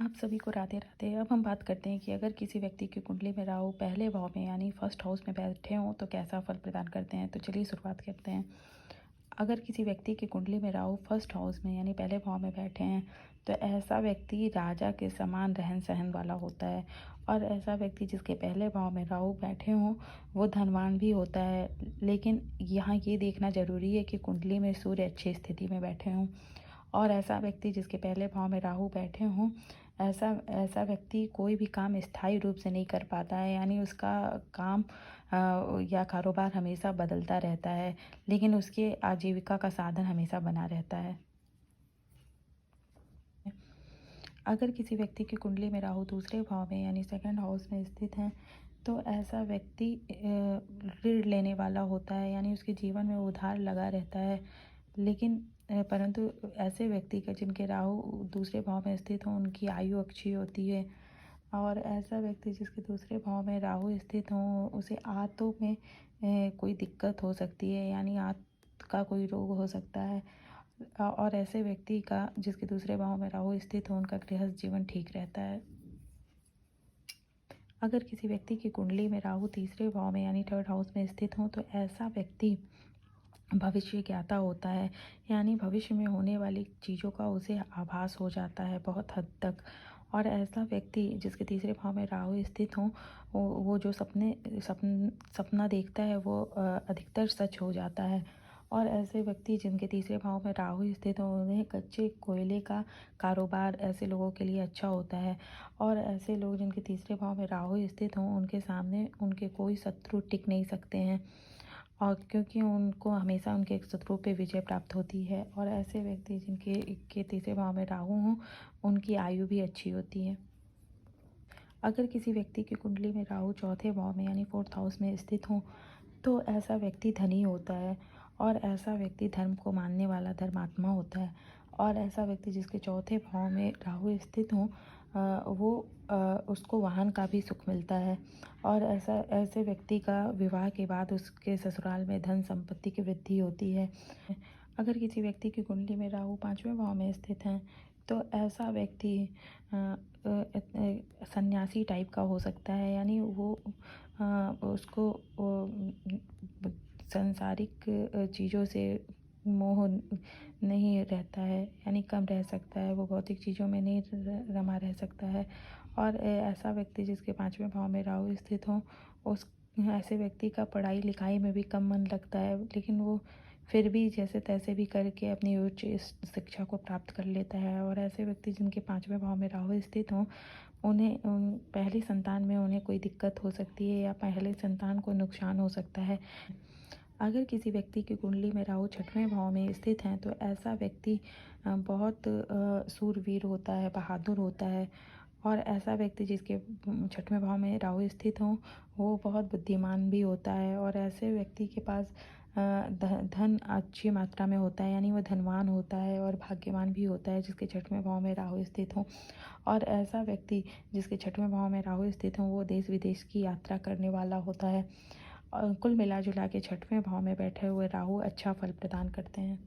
आप सभी को राधे राधे। अब हम बात करते हैं कि अगर किसी व्यक्ति की कुंडली में राहु पहले भाव में यानी फर्स्ट हाउस में बैठे हों तो कैसा फल प्रदान करते हैं। तो चलिए शुरुआत करते हैं। अगर किसी व्यक्ति की कुंडली में राहु फर्स्ट हाउस में यानी पहले भाव में बैठे हैं तो ऐसा व्यक्ति राजा के समान रहन सहन वाला होता है। और ऐसा व्यक्ति जिसके पहले भाव में राहु बैठे हों वो धनवान भी होता है। लेकिन यहाँ ये देखना जरूरी है कि कुंडली में सूर्य अच्छी स्थिति में बैठे हों। और ऐसा व्यक्ति जिसके पहले भाव में राहु बैठे हों, ऐसा ऐसा व्यक्ति कोई भी काम स्थायी रूप से नहीं कर पाता है, यानी उसका काम या कारोबार हमेशा बदलता रहता है, लेकिन उसके आजीविका का साधन हमेशा बना रहता है। अगर किसी व्यक्ति की कुंडली में राहु दूसरे भाव में यानी सेकंड हाउस में स्थित है तो ऐसा व्यक्ति ऋण लेने वाला होता है, यानी उसके जीवन में उधार लगा रहता है। लेकिन परंतु ऐसे व्यक्ति का जिनके राहु दूसरे भाव में स्थित हो उनकी आयु अच्छी होती है। और ऐसा व्यक्ति जिसके दूसरे भाव में राहु स्थित हो उसे आंतों में कोई दिक्कत हो सकती है, यानी आंत का कोई रोग हो सकता है। और ऐसे व्यक्ति का जिसके दूसरे भाव में राहु स्थित हो उनका गृहस्थ जीवन ठीक रहता है। अगर किसी व्यक्ति की कुंडली में राहु तीसरे भाव में यानी थर्ड हाउस में स्थित हो तो ऐसा व्यक्ति भविष्य ज्ञाता होता है, यानी भविष्य में होने वाली चीज़ों का उसे आभास हो जाता है बहुत हद तक। और ऐसा व्यक्ति जिसके तीसरे भाव में राहु स्थित हो वो जो सपना देखता है वो अधिकतर सच हो जाता है। और ऐसे व्यक्ति जिनके तीसरे भाव में राहु स्थित हो उन्हें कच्चे कोयले का कारोबार ऐसे लोगों के लिए अच्छा होता है। और ऐसे लोग जिनके तीसरे भाव में राहु स्थित हों उनके सामने उनके कोई शत्रु टिक नहीं सकते हैं, और क्योंकि उनको हमेशा उनके शत्रु पे विजय प्राप्त होती है। और ऐसे व्यक्ति जिनके तीसरे भाव में राहु हों उनकी आयु भी अच्छी होती है। अगर किसी व्यक्ति की कुंडली में राहु चौथे भाव में यानी फोर्थ हाउस में स्थित हो तो ऐसा व्यक्ति धनी होता है। और ऐसा व्यक्ति धर्म को मानने वाला धर्मात्मा होता है। और ऐसा व्यक्ति जिसके चौथे भाव में राहु स्थित हो वो उसको वाहन का भी सुख मिलता है। और ऐसे व्यक्ति का विवाह के बाद उसके ससुराल में धन संपत्ति की वृद्धि होती है। अगर किसी व्यक्ति की कुंडली में राहु पांचवें भाव में स्थित है तो ऐसा व्यक्ति सन्यासी टाइप का हो सकता है, यानी वो उसको सांसारिक चीज़ों से मोह नहीं रहता है, यानी कम रह सकता है, वो भौतिक चीज़ों में नहीं रमा रह सकता है। और ऐसा व्यक्ति जिसके पांचवें भाव में राहु स्थित हो उस ऐसे व्यक्ति का पढ़ाई लिखाई में भी कम मन लगता है, लेकिन वो फिर भी जैसे तैसे भी करके अपनी उच्च शिक्षा को प्राप्त कर लेता है। और ऐसे व्यक्ति जिनके पांचवें भाव में राहु स्थित हों उन्हें पहली संतान में उन्हें कोई दिक्कत हो सकती है या पहले संतान को नुकसान हो सकता है। अगर किसी व्यक्ति की कुंडली में राहु छठवें भाव में स्थित हैं तो ऐसा व्यक्ति बहुत सूरवीर होता है, बहादुर होता है। और ऐसा व्यक्ति जिसके छठवें भाव में राहु स्थित हो वो बहुत बुद्धिमान भी होता है। और ऐसे व्यक्ति के पास धन अच्छी मात्रा में होता है, यानी वो धनवान होता है और भाग्यवान भी होता है जिसके छठवें भाव में राहु स्थित हो। और ऐसा व्यक्ति जिसके छठवें भाव में राहु स्थित हो वो देश विदेश की यात्रा करने वाला होता है। और कुल मिला जुला के छठवें भाव में बैठे हुए राहु अच्छा फल प्रदान करते हैं।